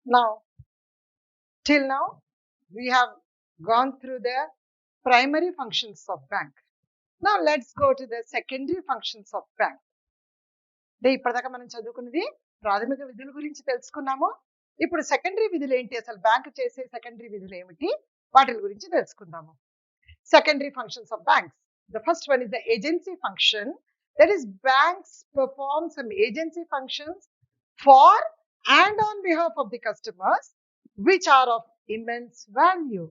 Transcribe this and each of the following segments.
Now, till now, we have gone through the primary functions of bank. Now, let's go to the secondary functions of bank. ఇప్పటిదాకా మనం చదువుకున్నది ప్రాథమిక విధుల గురించి తెలుసుకున్నాము. ఇప్పుడు సెకండరీ విధులు ఏంటి, అసలు బ్యాంక్ చేసే సెకండరీ విధులు ఏమిటి, వాటి గురించి తెలుసుకుందాము. Secondary functions of banks. The first one is the agency function. That is, banks perform some agency functions for and on behalf of the customers, which are of immense value.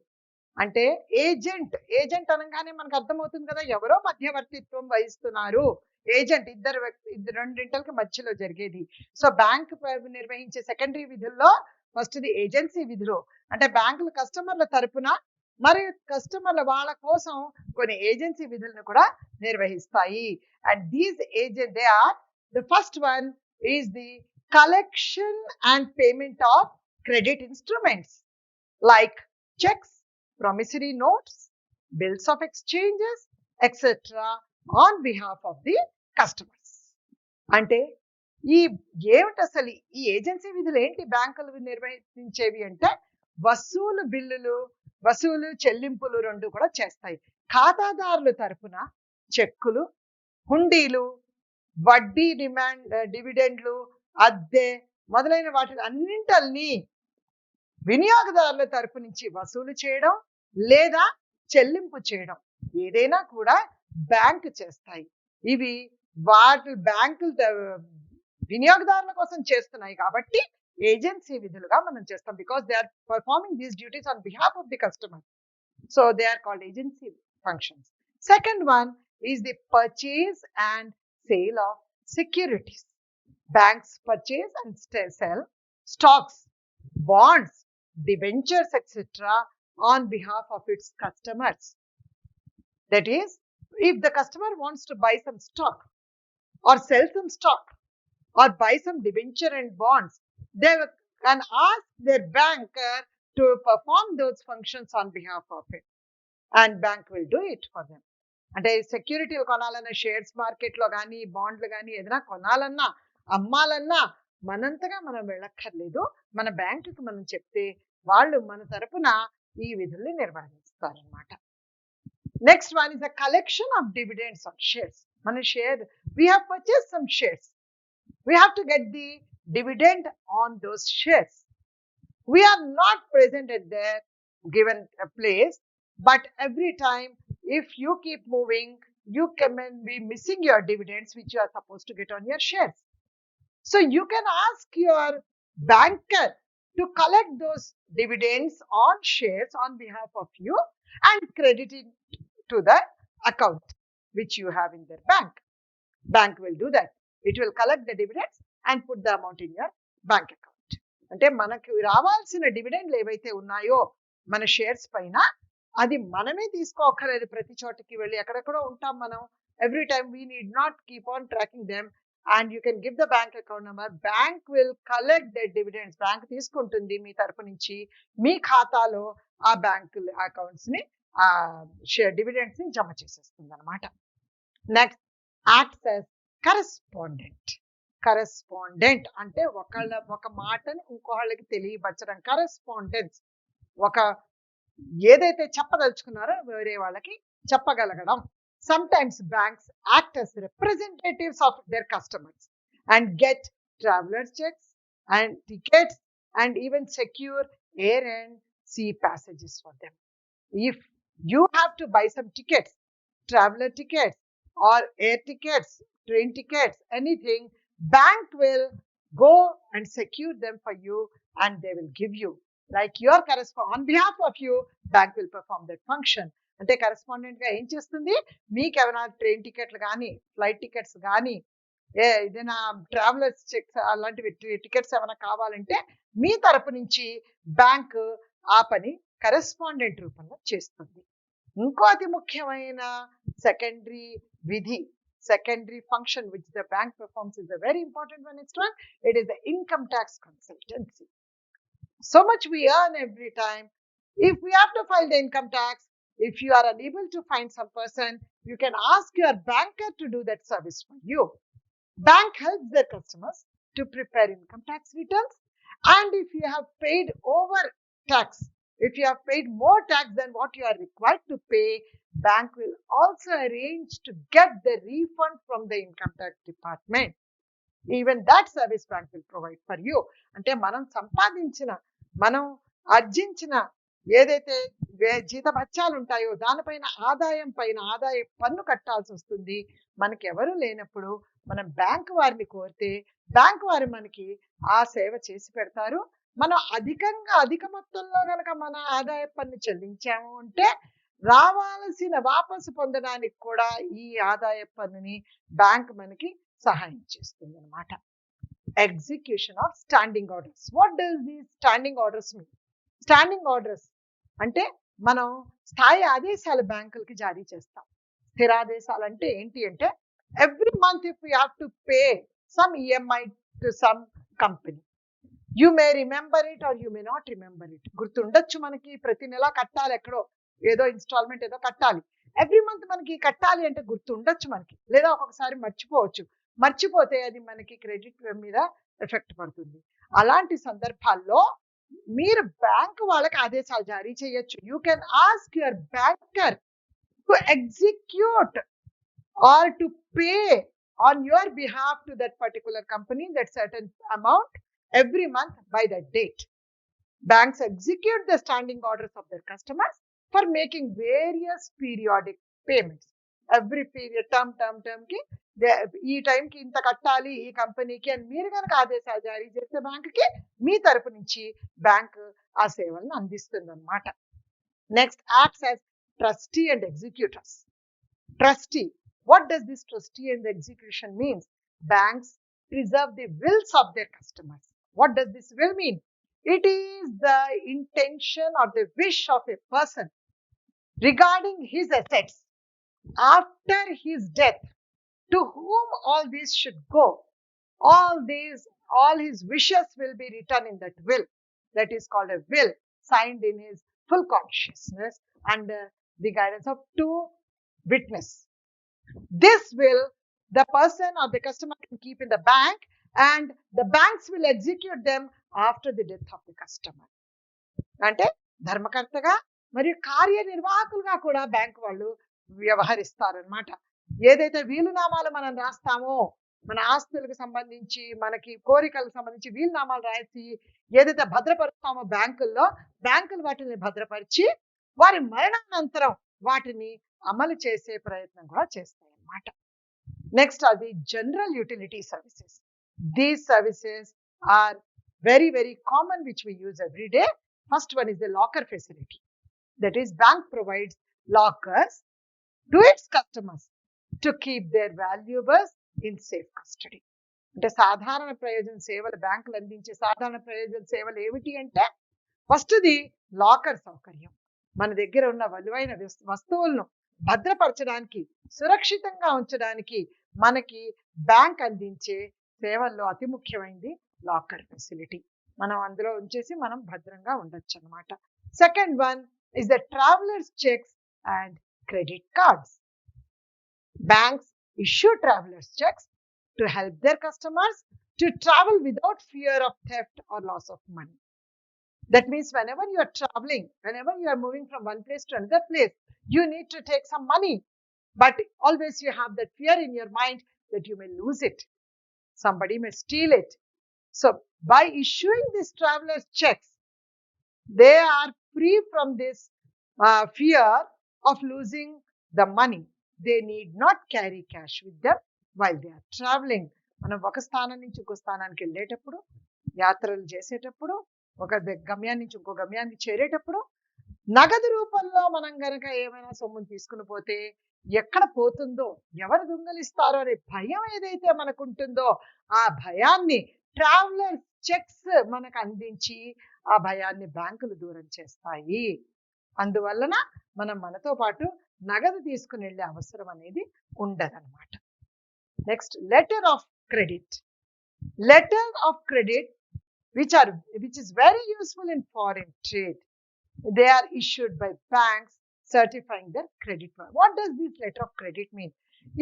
అంటే agent అనగానే మనకు అర్థమవుతుంది కదా, ఎవరో మధ్యవర్తిత్వం వహిస్తున్నారు. Agent ఇద్దరు రెండింటికి మధ్యలో జరిగేది. సో బ్యాంక్ నిర్వహించే సెకండరీ విధుల్లో ఫస్ట్ది ఏజెన్సీ విధులు. అంటే బ్యాంకులు కస్టమర్ల తరపున మరియు కస్టమర్ల వాళ్ళ కోసం కొన్ని ఏజెన్సీ విధులను కూడా నిర్వహిస్తాయి. And these agent they are, the first one is the collection and payment of credit instruments like cheques, promissory notes, bills of exchanges, etc. on behalf of the customers. అంటే ఏమిటి అసలు ఈ ఏజెన్సీ విధులు ఏంటి బ్యాంకులు నిర్వహించేవి అంటే, వసూలు చెల్లింపులు రెండు కూడా చేస్తాయి. ఖాతాదారుల తరపున చెక్కులు, హుండీలు, వడ్డీ డివిడెండ్లు, అద్దె మొదలైన వాటి అన్నింటినీ వినియోగదారుల తరపు నుంచి వసూలు చేయడం లేదా చెల్లింపు చేయడం ఏదైనా కూడా బ్యాంకు చేస్తాయి. ఇవి వాటి బ్యాంకులు వినియోగదారుల కోసం చేస్తున్నాయి కాబట్టి ఏజెన్సీ విధులుగా మనం చేస్తాం. Because they are performing these duties on behalf of the customer. So they are called agency functions. Second one is the purchase and sale of securities. Banks purchase and sell stocks, bonds, debentures, etc. on behalf of its customers. That is, if the customer wants to buy some stock or sell some stock or buy some debenture and bonds, they can ask their banker to perform those functions on behalf of it, and bank will do it for them. అంటే సెక్యూరిటీలు కొనాలన్నా, shares మార్కెట్లో కానీ, బాండ్లు కానీ ఏదైనా కొనాలన్నా, అమ్మాలన్నా మనంతగా మనం వెళ్ళక్కర్లేదు. మన బ్యాంకుకి మనం చెప్తే వాళ్ళు మన తరపున ఈ విధుల్ని నిర్వహిస్తారనమాట. Next one is the collection of dividends on shares. మన share, we have purchase some shares, we have to get the dividend on those shares. We are not present at there given place, but every time if you keep moving, you can be missing your dividends which you are supposed to get on your shares. So you can ask your banker to collect those dividends on shares on behalf of you and credit it to the account which you have in their bank. Bank will do that. It will collect the dividends and put the amount in your bank account. అంటే మనకు రావాల్సిన డివిడెండ్లు ఏవైతే ఉన్నాయో మన shares పైన, అది మనమే తీసుకోకర్లేదు. ప్రతి చోటకి వెళ్ళి ఎక్కడెక్కడో ఉంటాం మనం. Every time we need not keep on tracking them. And you can give the bank account number. Bank will collect the dividends. Bank తీసుకుంటుంది మీ తరపు నుంచి, మీ ఖాతాలో ఆ బ్యాంక్ అకౌంట్స్ ని షేర్ డివిడెండ్స్ ని జమ చేసేస్తుంది అనమాట. Next, acts as correspondent. Correspondent అంటే ఒక మాటని ఇంకోళ్ళకి తెలియపరచడం. కరెస్పాండెన్స్, ఒక ఏదైతే చెప్పదలుచుకున్నారో వేరే వాళ్ళకి చెప్పగలగడం. Sometimes banks act as representatives of their customers and get traveler's checks and tickets and even secure air and sea passages for them. If you have to buy some tickets, traveler tickets or air tickets, train tickets, anything, bank will go and secure them for you and they will give you. Like your correspondent, on behalf of you, bank will perform that function. అంటే correspondent గా ఏం చేస్తుంది, మీకు ఏమైనా train టికెట్లు కానీ, flight tickets కానీ, ఏదైనా ట్రావెలర్స్ చెక్స్ అలాంటివి టికెట్స్ ఏమైనా కావాలంటే మీ తరపు నుంచి బ్యాంక్ ఆ పని కరెస్పాండెంట్ రూపంలో చేస్తుంది. ఇంకో అతి ముఖ్యమైన సెకండరీ విధి, secondary function which the bank performs is a very important one. Next one, it is the income tax consultancy. So much we earn every time. If we have to file the income tax, if you are unable to find some person, you can ask your banker to do that service for you. Bank helps their customers to prepare income tax returns And if you have paid over tax, if you have paid more tax than what you are required to pay, bank will also arrange to get the refund from the income tax department. Even that service bank will provide for you. అంటే మనం సంపాదించిన, మనం ఆర్జించిన ఏదైతే జీతభత్యాలు ఉంటాయో దానిపైన ఆదాయ పన్ను కట్టాల్సి వస్తుంది. మనకి ఎవరు లేనప్పుడు మనం బ్యాంక్ వారిని కోరితే బ్యాంక్ వారు మనకి ఆ సేవ చేసి పెడతారు. మనం అధిక మొత్తంలో కనుక మన ఆదాయ పన్ను చెల్లించాము అంటే రావాల్సిన వాపసు పొందడానికి కూడా ఈ ఆదాయ పన్నుని బ్యాంక్ మనకి సహాయం చేస్తుంది అన్నమాట. Execution of standing orders. What does these standing orders mean? Standing orders అంటే మనం స్థాయి ఆదేశాలు బ్యాంకులకి జారీ చేస్తాం. స్థిరాదేశాలు అంటే ఏంటి అంటే every month if you have to pay some EMI to some company, you may remember it or you may not remember it. గుర్తుండొచ్చు మనకి ప్రతి నెల కట్టాలి, ఎక్కడో ఏదో ఇన్స్టాల్మెంట్ ఏదో కట్టాలి. ఎవ్రీ మంత్ మనకి కట్టాలి అంటే గుర్తుండొచ్చు మనకి, లేదా ఒక్కొక్కసారి మర్చిపోతే అది మనకి క్రెడిట్ మీద ఎఫెక్ట్ పడుతుంది. అలాంటి సందర్భాల్లో మీరు బ్యాంక్ వాళ్ళకి ఆదేశాలు జారీ చేయొచ్చు. You can ask your banker to execute or to pay on your behalf to that particular company that certain amount every month by that date. Banks execute the standing orders of their customers for making various periodic payments. Every period term కి ఈ టైంకి ఇంత కట్టాలి ఈ కంపెనీకి అని మీరు కనుక ఆదేశాలు జారీ చేస్తే బ్యాంకుకి మీ తరపు నుంచి బ్యాంక్ ఆ సేవలను అందిస్తుంది అన్నమాట. Next, acts as trustee and executors. Trustee, what does this trustee and the execution means? Banks preserve the wills of their customers. What does this will mean? It is the intention or the wish of a person regarding his assets after his death, to whom all these should go. All his wishes will be written in that will. That is called a will, signed in his full consciousness under the guidance of two witnesses. This will the person or the customer can keep in the bank, and the banks will execute them after the death of the customer. అంటే ధర్మకర్తగా మరియు కార్యనిర్వాహకులుగా కూడా bank వాళ్ళు వ్యవహరిస్తారనమాట. ఏదైతే వీలునామాలు మనం రాస్తామో, మన ఆస్తులకు సంబంధించి మనకి కోరికలకు సంబంధించి వీలునామాలు రాసి ఏదైతే భద్రపరుస్తామో బ్యాంకులు వాటిని భద్రపరిచి వారి మరణానంతరం వాటిని అమలు చేసే ప్రయత్నం కూడా చేస్తాయి అన్నమాట. నెక్స్ట్, అది general utility services. These services are very very common which we use every day. First one is the locker facility. That is, bank provides lockers to its customers to keep their valuables in safe custody. అంటే సాధారణ ప్రయోజన సేవలు బ్యాంకులు అందించే సాధారణ ప్రయోజన సేవలు ఏమిటి అంటే ఫస్ట్ది లాకర్ సౌకర్యం. మన దగ్గర ఉన్న విలువైన వస్తువులను భద్రపరచడానికి, సురక్షితంగా ఉంచడానికి మనకి బ్యాంక్ అందించే సేవల్లో అతి ముఖ్యమైనది లాకర్ ఫెసిలిటీ. మనం అందులో ఉంచేసి మనం భద్రంగా ఉండొచ్చు అనమాట. Second one is the travellers cheques and credit cards. Banks issue travellers cheques to help their customers to travel without fear of theft or loss of money. That means whenever you are traveling, whenever you are moving from one place to another place, you need to take some money. But always you have that fear in your mind that you may lose it. Somebody may steal it. So by issuing these traveler's checks, they are free from this fear of losing the money. They need not carry cash with them while they are traveling. మనం ఒక స్థానం నుంచి ఇంకో స్థానానికి వెళ్ళేటప్పుడు, యాత్రలు చేసేటప్పుడు, ఒక గమ్యాన్ని నుంచి ఇంకో గమ్యానికి చేరేటప్పుడు నగదు రూపంలో మనం గనక ఏమైనా సొమ్మును తీసుకుని పోతే ఎక్కడ పోతుందో, ఎవరు దొంగలిస్తారో అనే భయం ఏదైతే మనకు ఉంటుందో ఆ భయాన్ని ట్రావెలర్ చెక్స్ మనకు అందించి ఆ భయాన్ని బ్యాంకులు దూరం చేస్తాయి. అందువలన మనం మనతో పాటు నగదు తీసుకుని వెళ్ళే అవసరం అనేది ఉండదన్నమాట. Next, letter of credit. Letter of credit which is very useful in foreign trade. They are issued by banks certifying their credit. What does this letter of credit mean?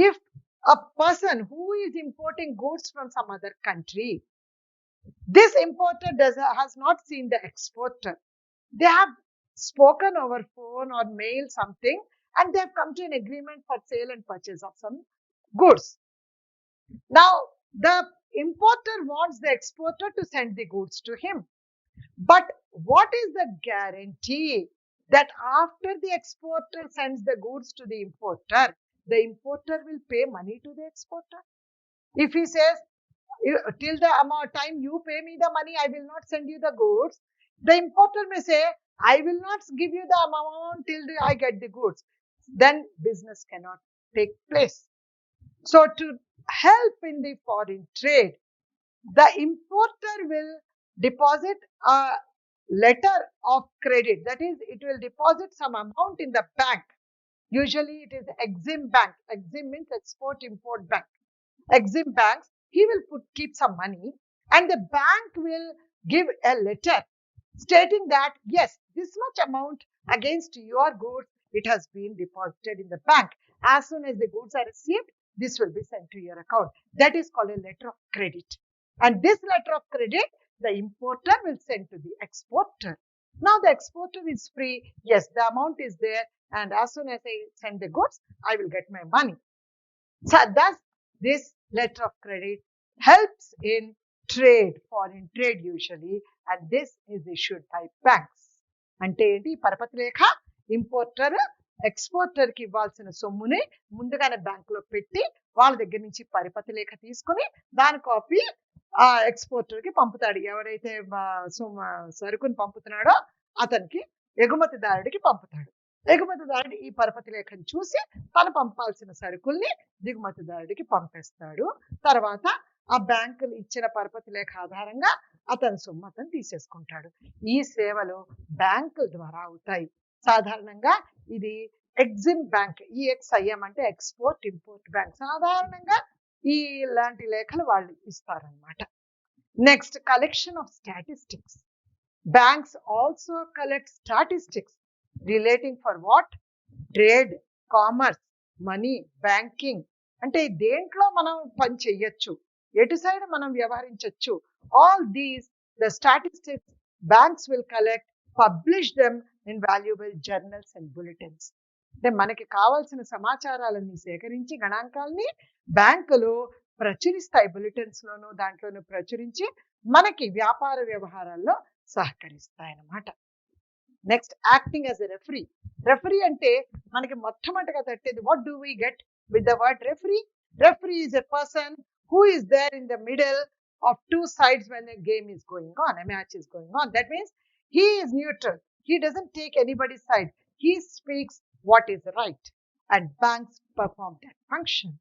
If a person who is importing goods from some other country This importer has not seen the exporter. They have spoken over phone or mail something, and they have come to an agreement for sale and purchase of some goods. Now, the importer wants the exporter to send the goods to him. But what is the guarantee that after the exporter sends the goods to the importer will pay money to the exporter? If he says, till the amount time you pay me the money, I will not send you the goods, the importer may say, I will not give you the amount till I get the goods. Then business cannot take place. So to help in the foreign trade, the importer will deposit a letter of credit. That is, it will deposit some amount in the bank. Usually it is Exim Bank. Exim means Export-Import Bank. Exim Banks, he will keep some money, and the bank will give a letter stating that, yes, this much amount against your goods, it has been deposited in the bank. As soon as the goods are received, this will be sent to your account. That is called a letter of credit. And this letter of credit, the importer will send to the exporter. Now the exporter is free. Yes, the amount is there. And as soon as I send the goods, I will get my money. So thus, this letter of credit helps in trade, foreign trade usually, and this is issued by banks. అంటే ఏంటి పరపతి లేఖ importer exporter కి ఇవ్వాల్సిన సొమ్ముని ముందుగానే బ్యాంకులో పెట్టి వాళ్ళ దగ్గర నుంచి పరిపతి లేఖ తీసుకుని దాని కాపీ ఆ ఎక్స్పోర్టర్ కి పంపుతాడు. ఎవరైతే సరుకుని పంపుతున్నాడో అతనికి ఎగుమతిదారుడికి పంపుతాడు. ఎగుమతిదారుడు ఈ పరపతి లేఖను చూసి తను పంపాల్సిన సరుకుల్ని దిగుమతిదారుడికి పంపిస్తాడు. తర్వాత ఆ బ్యాంకులు ఇచ్చిన పరపతి లేఖ ఆధారంగా అతని సొమ్ము అతను తీసేసుకుంటాడు. ఈ సేవలు బ్యాంకుల ద్వారా అవుతాయి. సాధారణంగా ఇది ఎగ్జిమ్ బ్యాంక్, ఈఎక్స్ఐఎం అంటే ఎక్స్పోర్ట్ ఇంపోర్ట్ బ్యాంక్. సాధారణంగా ఇలాంటి లేఖలు వాళ్ళు ఇస్తారనమాట. Next, collection of statistics. Banks also collect statistics relating for what? Trade, commerce, money, banking. అంటే దేంట్లో మనం పని చెయ్యొచ్చు, ఎటు సైడ్ మనం వ్యవహరించవచ్చు. All these the statistics banks will collect, publish them in valuable journals and bulletins. అంటే మనకి కావాల్సిన సమాచారాలన్నీ సేకరించి గణాంకాలని బ్యాంకులు ప్రచురిస్తాయి. బులెటిన్స్ లోను దాంట్లోనూ ప్రచురించి మనకి వ్యాపార వ్యవహారాల్లో సహకరిస్తాయి అన్నమాట. Next, acting as a referee. Referee అంటే మనకి మొట్టమొదటిగా తట్టేది, what do we get with the word referee? Referee is a person who is there in the middle of two sides when a game is going on, a match is going on. That means he is neutral. He doesn't take anybody's side. He speaks what is right. And banks perform that function.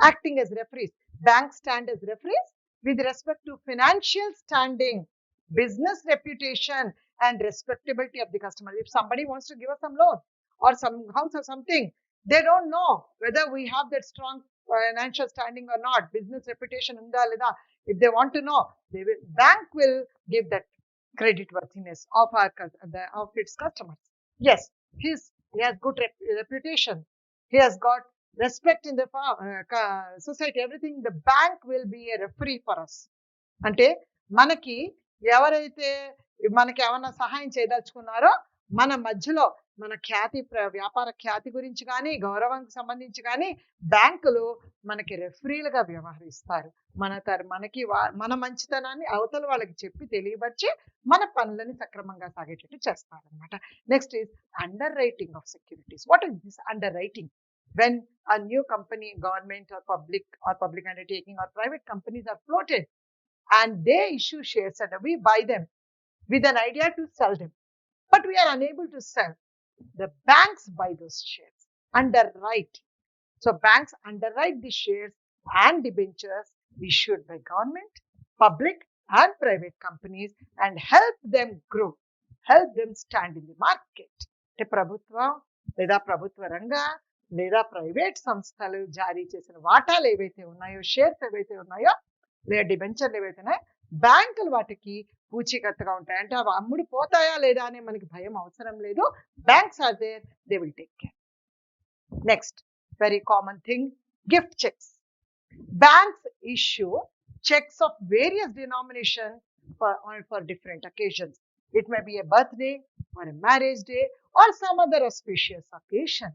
Acting as referees. Banks stand as referees with respect to financial standing, business reputation, and respectability of the customer. If somebody wants to give us some loan or some house or something, they don't know whether we have that strong financial standing or not, business reputation unda leda. If they want to know, bank will give that credit worthiness of its customers. Yes, he has good reputation, he has got respect in the society, everything. The bank will be a referee for us. అంటే మనకి ఎవరైతే మనకి ఏమైనా సహాయం చేయదలుచుకున్నారో మన మధ్యలో మన ఖ్యాతి, వ్యాపార ఖ్యాతి గురించి కానీ గౌరవానికి సంబంధించి కానీ బ్యాంకులు మనకి రెఫరీలుగా వ్యవహరిస్తారు. మనకి మన మంచితనాన్ని అవతల వాళ్ళకి చెప్పి తెలియపరిచి మన పనులని సక్రమంగా సాగేటట్టు చేస్తారనమాట. Next is under writing of securities. What is this under writing? When a new company, government or public undertaking or private companies are floated and they issue shares and we buy them with an idea to sell them, but we are unable to sell, the banks buy those shares, underwrite. So banks underwrite the shares and debentures issued by government, public and private companies and help them grow, help them stand in the market. అంటే ప్రభుత్వం లేదా ప్రభుత్వ రంగ లేదా private సంస్థలు జారీ చేసిన వాటాలు ఏవైతే ఉన్నాయో, షేర్స్ ఏవైతే ఉన్నాయో, లేదా డిబెంచర్లు ఏవైతే ఉన్నాయో, బ్యాంకులు వాటికి పూచీకత్తుగా ఉంటాయి. అంటే అవి అమ్ముడు పోతాయా లేదా అనే మనకి భయం అవసరం లేదు. Banks are there, they will take care. Next, very common thing, gift cheques. Banks issue checks of various denomination for different occasions. It may be a birthday or a marriage day or some other auspicious occasion.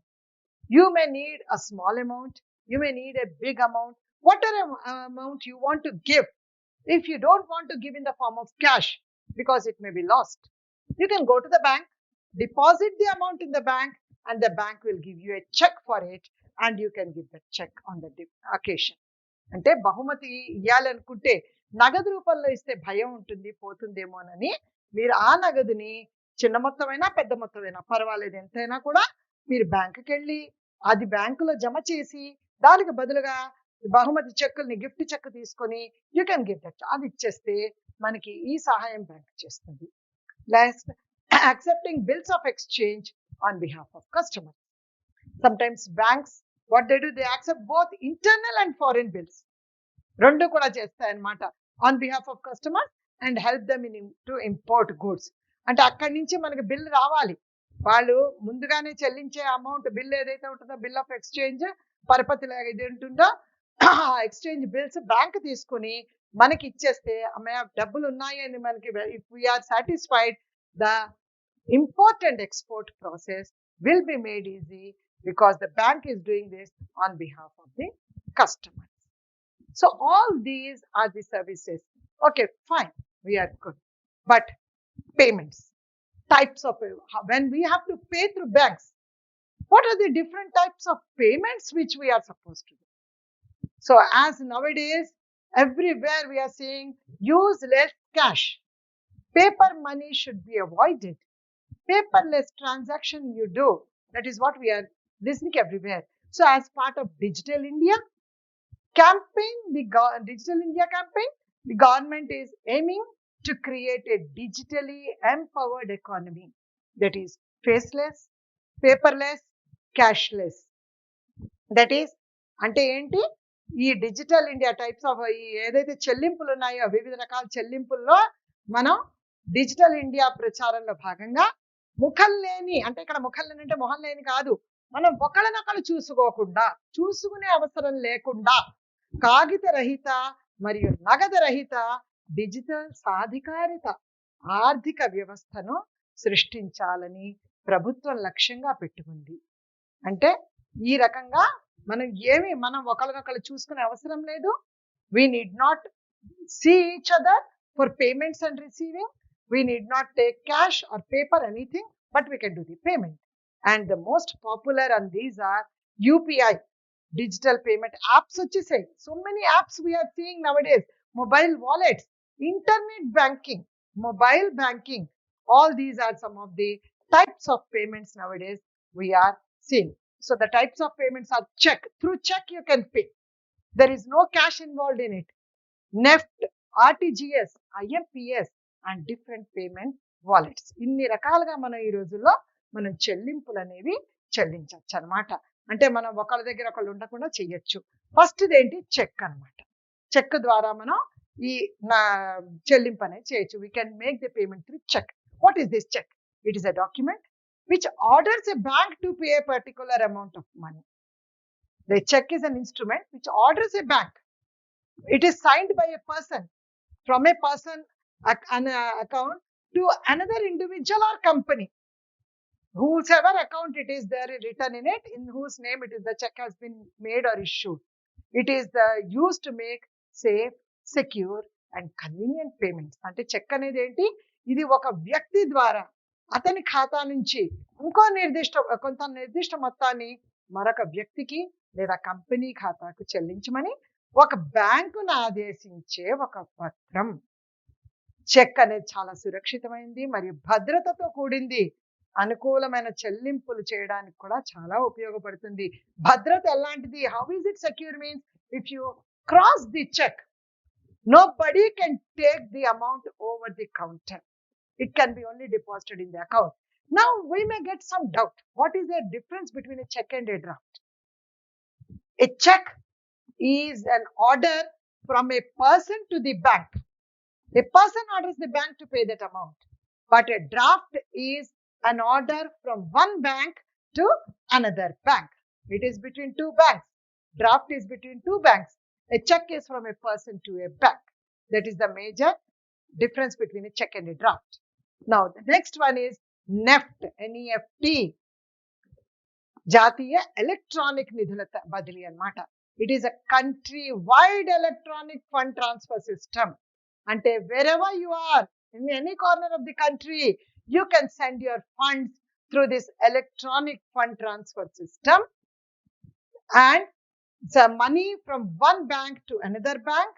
You may need a small amount, you may need a big amount, whatever amount you want to give. If you don't want to give in the form of cash because it may be lost, you can go to the bank, deposit the amount in the bank, and the bank will give you a check for it, and you can give the check on the occasion. అంటే బహుమతి ఇవ్వాలనుకుంటే నగదు రూపంలో ఇస్తే భయం ఉంటుంది, పోతుందేమోనని మీరు ఆ నగదుని చిన్న మొత్తమైనా పెద్ద మొత్తమైనా పర్వాలేదు, ఎంతైనా కూడా మీరు బ్యాంకుకి వెళ్ళి అది బ్యాంకులో జమ చేసి దానికి బదులుగా బహుమతి చెక్కుల్ని గిఫ్ట్ చెక్ తీసుకొని యూ కెన్ గివ్ దట్, అది ఇచ్చేస్తే మనకి ఈ సహాయం బ్యాంక్ చేస్తుంది. Last, accepting bills of exchange on behalf of customers. Sometimes banks, what they do, they accept both internal and foreign bills. రెండు కూడా చేస్తాయన్నమాట on behalf of customers and help them to import goods. అంటే అక్కడి నుంచి మనకి bill రావాలి, వాళ్ళు ముందుగానే చెల్లించే అమౌంట్ బిల్ ఏదైతే ఉంటుందో బిల్ ఆఫ్ ఎక్స్చేంజ్ పరపతి ఇది ఉంటుందో ఎక్స్చేంజ్ బిల్స్ బ్యాంక్ తీసుకుని మనకి ఇచ్చేస్తే అమ్మాయి డబ్బులు ఉన్నాయి అని మనకి, if we are satisfied, the import and export process will be made easy because the bank is doing this on behalf of the customers. So all these are the services. Okay, fine, we are good. But payments, types of, when we have to pay through banks, what are the different types of payments which we are supposed to do? So as nowadays, everywhere we are seeing use less cash. Paper money should be avoided. Paperless transaction you do. That is what we are listening everywhere. So as part of Digital India campaign, Digital India campaign, the government is aiming to create a digitally empowered economy that is faceless, paperless, cashless. That is, అంటే ఏంటి, ఈ digital India types of ఏదైతే చెల్లింపులు ఉన్నాయో వివిధ రకాల చెల్లింపుల్లో మనం డిజిటల్ ఇండియా ప్రచారంలో భాగంగా ముఖం లేని, అంటే ఇక్కడ ముఖం లేని అంటే మొహం లేని కాదు, మనం ఒకళ్ళనొకళ్ళు చూసుకునే అవసరం లేకుండా కాగిత రహిత మరియు నగదు రహిత డిజిటల్ సాధికారిత ఆర్థిక వ్యవస్థను సృష్టించాలని ప్రభుత్వం లక్ష్యంగా పెట్టుకుంది. అంటే ఈ రకంగా మనం ఒకళ్ళనొకళ్ళు చూసుకునే అవసరం లేదు. We need not see each other for payments and receiving. We need not take cash or paper, anything, but we can do the payment. And the most popular on these are UPI, digital payment apps. So many apps we are seeing nowadays, mobile wallets, internet banking, mobile banking. All these are some of the types of payments nowadays we are seeing. So the types of payments are check. Through check you can pay. There is no cash involved in it. NEFT, RTGS, IMPS and different payment wallets. ఇన్ని రకాలుగా మనం ఈ రోజుల్లో మనం చెల్లింపులు అనేవి చెల్లించవచ్చు అనమాట. అంటే మనం ఒకళ్ళ దగ్గర ఒకళ్ళు ఉండకుండా చెయ్యొచ్చు. ఫస్ట్ ఏంటి, చెక్ అనమాట. చెక్ ద్వారా మనం ఈ చెల్లింపు అనేది చేయొచ్చు. We can make the payment through check. What is this check? It is a document which orders a bank to pay a particular amount of money. The check is an instrument which orders a bank. It is signed by a person, from a person an account to another individual or company. Whosever account it is there written in it, in whose name it is the check has been made or issued. It is used to make safe, secure and convenient payments. అంటే check అనేది ఏంటి, ఇది ఒక వ్యక్తి ద్వారా అతని ఖాతా నుంచి కొంత నిర్దిష్ట మొత్తాన్ని మరొక వ్యక్తికి లేదా కంపెనీ ఖాతాకు చెల్లించమని ఒక బ్యాంకును ఆదేశించే ఒక పత్రం. చెక్ అనేది చాలా సురక్షితమైంది మరియు భద్రతతో కూడింది. అనుకూలమైన చెల్లింపులు చేయడానికి కూడా చాలా ఉపయోగపడుతుంది. భద్రత ఎలాంటిది, how is it secure means if you cross the cheque, nobody can take the amount over the counter. It can be only deposited in the account. Now we may get some doubt. What is the difference between a check and a draft? A check is an order from a person to the bank. A person orders the bank to pay that amount. But a draft is an order from one bank to another bank. It is between two banks. Draft is between two banks. A check is from a person to a bank. That is the major difference between a check and a draft. Now, the next one is NEFT, NEFT, Jatiya Electronic Nidhula Badali Anmata. It is a country-wide electronic fund transfer system. Ante wherever you are, in any corner of the country, you can send your funds through this electronic fund transfer system, and the money from one bank to another bank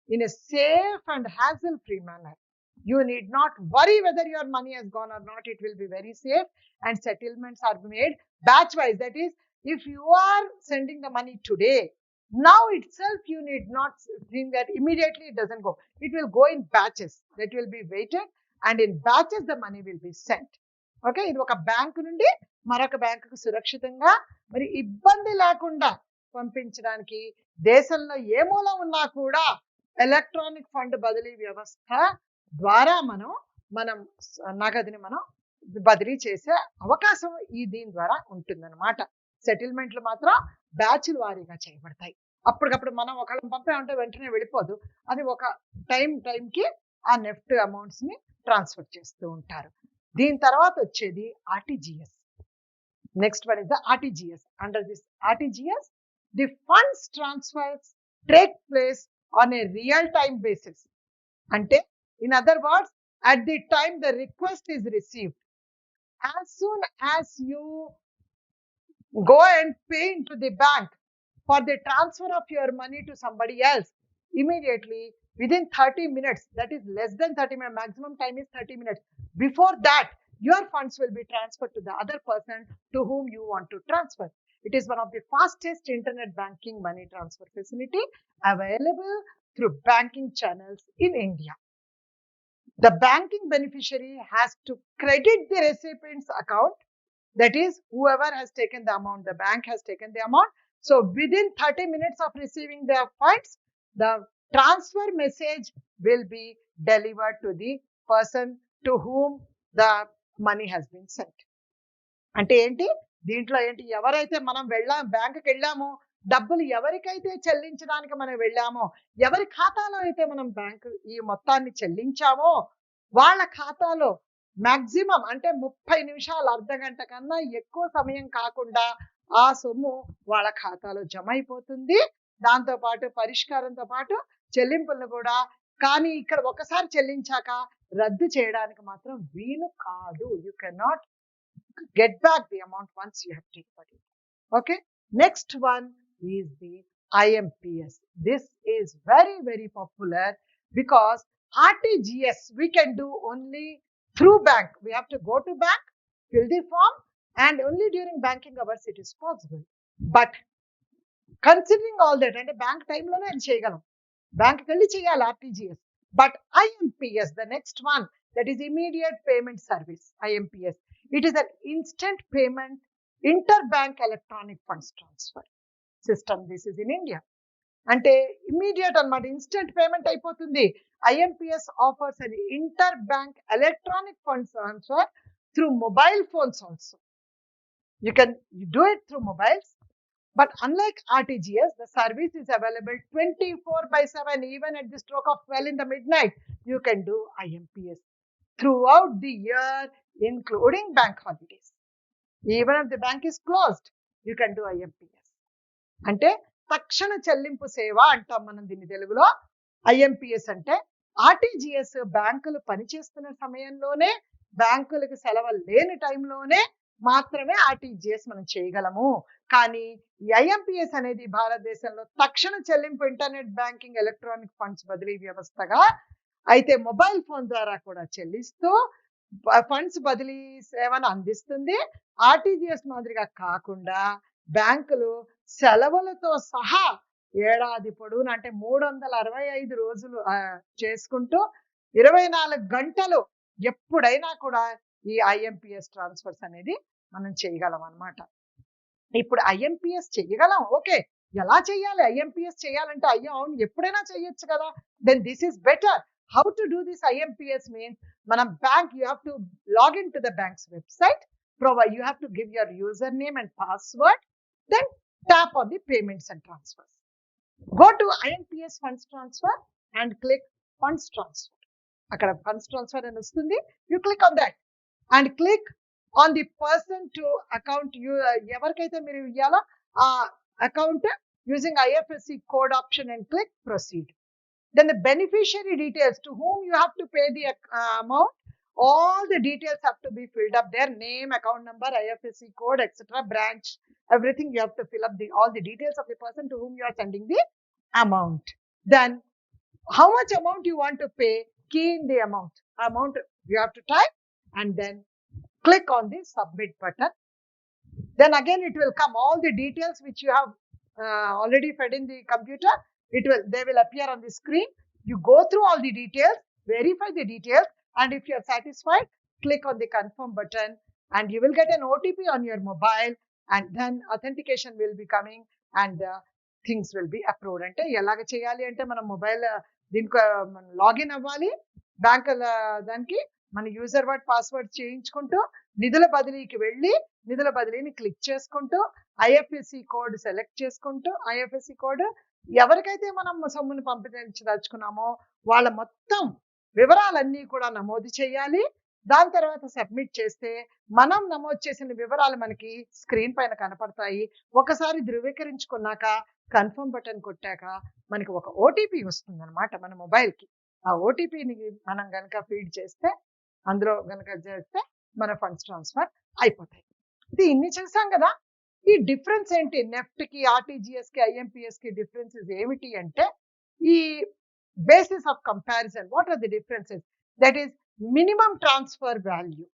in a safe and hassle-free manner. You need not worry whether your money has gone or not. It will be very safe, and settlements are made batch-wise. That is, if you are sending the money today, now itself you need not think that immediately it doesn't go. It will go in batches that will be weighted, and in batches the money will be sent. Okay, ఇది ఒక bank నుండి మరొక బ్యాంకుకు సురక్షితంగా మరి ఇబ్బంది లేకుండా పంపించడానికి దేశంలో ఏ మూల ఉన్నా కూడా ఎలక్ట్రానిక్ ఫండ్ బదిలీ వ్యవస్థ ద్వారా మనం నగదుని మనం బదిలీ చేసే అవకాశం దీని ద్వారా ఉంటుందన్నమాట. సెటిల్మెంట్లు మాత్రం బ్యాచ్ల వారీగా చేయబడతాయి. అప్పటికప్పుడు మనం ఒకళ్ళని పంపామంటే వెంటనే వెళ్ళిపోదు. అది ఒక టైంకి ఆ నెఫ్ట్ అమౌంట్స్ ని ట్రాన్స్ఫర్ చేస్తూ ఉంటారు. దీని తర్వాత వచ్చేది RTGS. Next one is the RTGS. Under this RTGS, the funds transfers take place on a real-time basis. Ante, in other words, at the time the request is received, as soon as you go and pay into the bank for the transfer of your money to somebody else, immediately within 30 minutes, that is less than 30 minutes, maximum time is 30 minutes. Before that, your funds will be transferred to the other person to whom you want to transfer. It is one of the fastest internet banking money transfer facility available through banking channels in India. The banking beneficiary has to credit the recipient's account. That is, whoever has taken the amount, the bank has taken the amount. So within 30 minutes of receiving their funds, the transfer message will be delivered to the person to whom the money has been sent. అంటే ఏంటి, దీంట్లో ఏంటి, ఎవరైతే మనం బ్యాంకుకి వెళ్ళామో, డబ్బులు ఎవరికైతే చెల్లించడానికి మనం వెళ్ళామో, ఎవరి ఖాతాలో అయితే మనం బ్యాంకు ఈ మొత్తాన్ని చెల్లించామో, వాళ్ళ ఖాతాలో మాక్సిమం అంటే 30 నిమిషాలు, అర్ధ గంట కన్నా ఎక్కువ సమయం కాకుండా ఆ సొమ్ము వాళ్ళ ఖాతాలో జమ అయిపోతుంది. దాంతో పాటు పరిష్కారంతో పాటు చెల్లింపులను కూడా. కానీ ఇక్కడ ఒకసారి చెల్లించాక రద్దు చేయడానికి మాత్రం వీలు కాదు. You can not get back the amount once you have taken it. Okay, next one is the IMPS. This is very, very popular because RTGS we can do only through bank. We have to go to bank, fill the form, and only during banking hours it is possible. But considering all that, and bank time lone అది చేయగలం, bank వెళ్ళి చేయాలి RTGS. But IMPS, the next one, that is immediate payment service, IMPS. It is an instant payment interbank electronic funds transfer system. This is in India. అంటే immediate అన్నమాట, instant payment అయిపోతుంది. IMPS offers an interbank electronic funds transfer through mobile phones also. You can do it through mobiles, but unlike RTGS, the service is available 24/7. Even at the stroke of 12 in the midnight, you can do IMPS throughout the year, including bank holidays. Even if the bank is closed, you can do IMPS. అంటే తక్షణ చెల్లింపు సేవ అంటాం మనం దీన్ని తెలుగులో. IMPS అంటే RTGS బ్యాంకులు పనిచేస్తున్న సమయంలోనే, బ్యాంకులకు సెలవులు లేని టైంలోనే మాత్రమే RTGS మనం చేయగలము. కానీ ఈ IMPS అనేది భారతదేశంలో తక్షణ చెల్లింపు ఇంటర్నెట్ బ్యాంకింగ్ ఎలక్ట్రానిక్ ఫండ్స్ బదిలీ వ్యవస్థగా అయితే మొబైల్ ఫోన్ ద్వారా కూడా చెల్లిస్తూ ఫండ్స్ బదిలీ సేవను అందిస్తుంది. RTGS మాదిరిగా కాకుండా బ్యాంకులు సెలవులతో సహా ఏడాది పొడవునా అంటే 365 రోజులు చేసుకుంటూ 24 గంటలు ఎప్పుడైనా కూడా ఈ IMPS ట్రాన్స్ఫర్స్ అనేది మనం చేయగలం అన్నమాట. ఇప్పుడు IMPS చేయగలం, ఓకే, ఎలా చేయాలి? IMPS చేయాలంటే అయ్యో అవును ఎప్పుడైనా చేయొచ్చు కదా. Then this is better. How to do this IMPS means, మనం bank, you have to log into the bank's website, you have to give your username and password, then tap on the payments and transfers. Go to IMPS funds transfer and click funds transfer. అక్కడ funds transfer అని వస్తుంది. You click on that and click on the person to account. ఎవరికైతే మీరు ఇవ్వాలో ఆ account using IFSC code option and click proceed. Then the beneficiary details, to whom you have to pay the amount, all the details have to be filled up, their name, account number, IFSC code, etc., branch, everything. You have to fill up all the details of the person to whom you are sending the amount. Then how much amount you want to pay, key in the amount you have to type and then click on the submit button. Then again it will come all the details which you have already fed in the computer. They will appear on the screen. You go through all the details, verify the details, and if you are satisfied, click on the confirm button and you will get an OTP on your mobile, and then authentication will be coming and things will be approved. అంటే ఎలాగ చేయాలి అంటే మన mobile దీనికి login అవ్వాలి, bank దానికి మన user word password చేయించుకుంటూ నిధుల బదిలీకి వెళ్ళి నిధుల బదిలీని క్లిక్ చేసుకుంటూ IFSC కోడ్ సెలెక్ట్ చేసుకుంటూ IFSC కోడ్ ఎవరికైతే మనం సొమ్మును పంపించదలుచుకున్నామో వాళ్ళ మొత్తం వివరాలన్నీ కూడా నమోదు చేయాలి. దాని తర్వాత సబ్మిట్ చేస్తే మనం నమోదు చేసిన వివరాలు మనకి స్క్రీన్ పైన కనపడతాయి. ఒకసారి ధృవీకరించుకున్నాక కన్ఫర్మ్ బటన్ కొట్టాక మనకి ఒక OTP వస్తుంది అనమాట మన మొబైల్కి. ఆ OTPని మనం కనుక ఫీడ్ చేస్తే అందులో కనుక చేస్తే మన ఫండ్స్ ట్రాన్స్ఫర్ అయిపోతాయి. ఇది ఇన్ని చేసాం కదా. ఈ డిఫరెన్స్ ఏంటి? నెఫ్ట్కి, ఆర్టీజీఎస్కి, IMPSకి డిఫరెన్సెస్ ఏమిటి అంటే ఈ basis of comparison. What are the differences? That is minimum transfer value.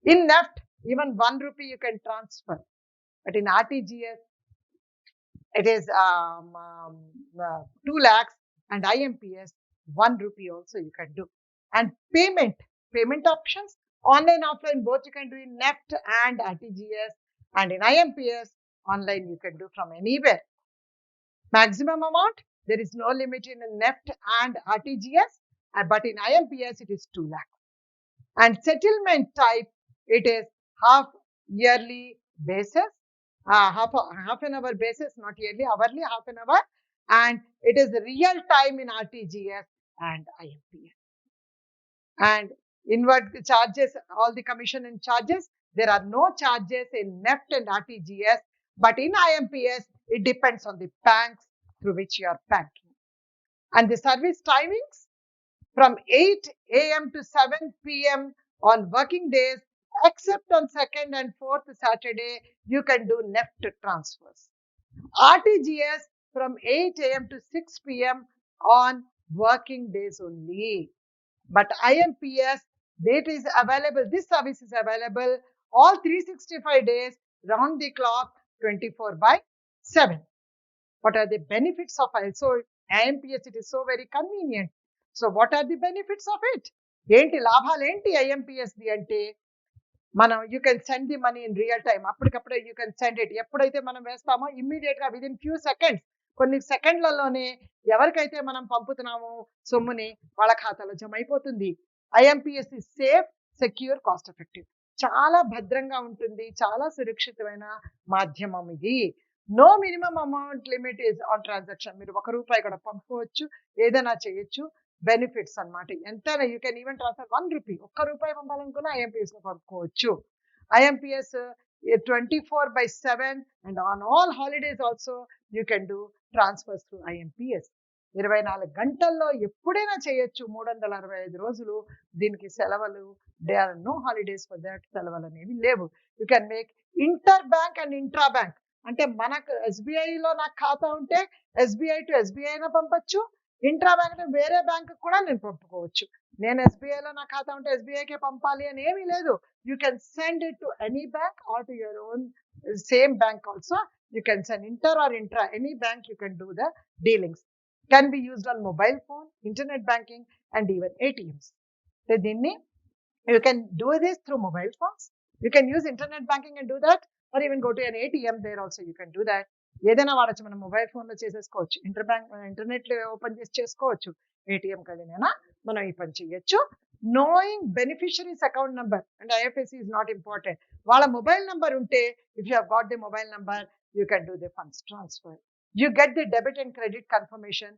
In NEFT, even 1 rupee you can transfer, but in RTGS it is 2 lakhs, and IMPS 1 rupee also you can do. And payment options, online, offline, both you can do in NEFT and RTGS, and in IMPS online you can do from anywhere. Maximum amount, there is no limit in NEFT and RTGS, but in IMPS it is 2 lakh. And settlement type, it is half yearly basis, half an hour basis, not yearly, hourly, half an hour, and it is real time in RTGS and IMPS. And inward charges, all the commission and charges, there are no charges in NEFT and RTGS, but in IMPS it depends on the banks through which you are banking. And the service timings, from 8 a.m. to 7 p.m. on working days, except on 2nd and 4th Saturday, you can do NEFT transfers. RTGS from 8 a.m. to 6 p.m. on working days only. But IMPS, that is available, this service is available all 365 days, round the clock, 24/7. What are the benefits of it? So IMPS, it is so very convenient. So what are the benefits of it? ఏంటి లాభాలు ఏంటి IMPSది అంటే, మనం you can send the money in real time. అప్పటికప్పుడే you can send it. ఎప్పుడైతే మనం వేస్తామో immediate గా within few seconds, కొన్ని సెకండ్లలోనే ఎవరికైతే మనం పంపుతున్నామో సొమ్ముని వాళ్ళ ఖాతాలో జమ అయిపోతుంది. IMPS is safe, secure, cost effective. చాలా భద్రంగా ఉంటుంది, చాలా సురక్షితమైన మాధ్యమం ఇది. No minimum amount limit is on transaction. మీరు ₹1 కూడా పంపుకోవచ్చు, ఏదైనా చేయొచ్చు. బెనిఫిట్స్ అన్నమాట. ఎంతైనా యూ కెన్ ఈవెన్ ట్రాన్స్ఫర్ ₹1, ₹1 పంపాలనుకున్నా IMPS లో పంపుకోవచ్చు. IMPS 24/7 and on all holidays also you can do transfers through IMPS. 24 గంటల్లో ఎప్పుడైనా చేయొచ్చు. 365 రోజులు దీనికి సెలవులు. They are no holidays for that. సెలవులు అనేవి లేవు. You can make inter bank and intra bank. అంటే మనకు SBIలో నాకు ఖాతా ఉంటే SBI టు SBI అయినా పంపచ్చు, ఇంట్రా బ్యాంక్ వేరే బ్యాంక్ కూడా నేను పంపుకోవచ్చు. నేను SBIలో నా ఖాతా ఉంటే SBIకే పంపాలి అని ఏమీ లేదు. You can send it to any bank or to your own same bank also. You can send inter or intra, any bank you can do the dealings. Can be used on mobile phone, internet banking, and even ATMs. So దీన్ని you can do this through mobile phones. You can use internet banking and do that, or even go to an ATM. There also you can do that. ఏదైనా వాడచ్చు. మనం mobile phone లో చేసేసుకోవచ్చు. Internet open చేసి చేసుకోవచ్చు. ATM కలినైనా మనం ఈ పని చేయొచ్చు. Knowing beneficiaries account number and IFSC is not important. వాళ్ళ మొబైల్ నంబర్ ఉంటే, if you have got the mobile number, you can do the funds transfer. You get the debit and credit confirmation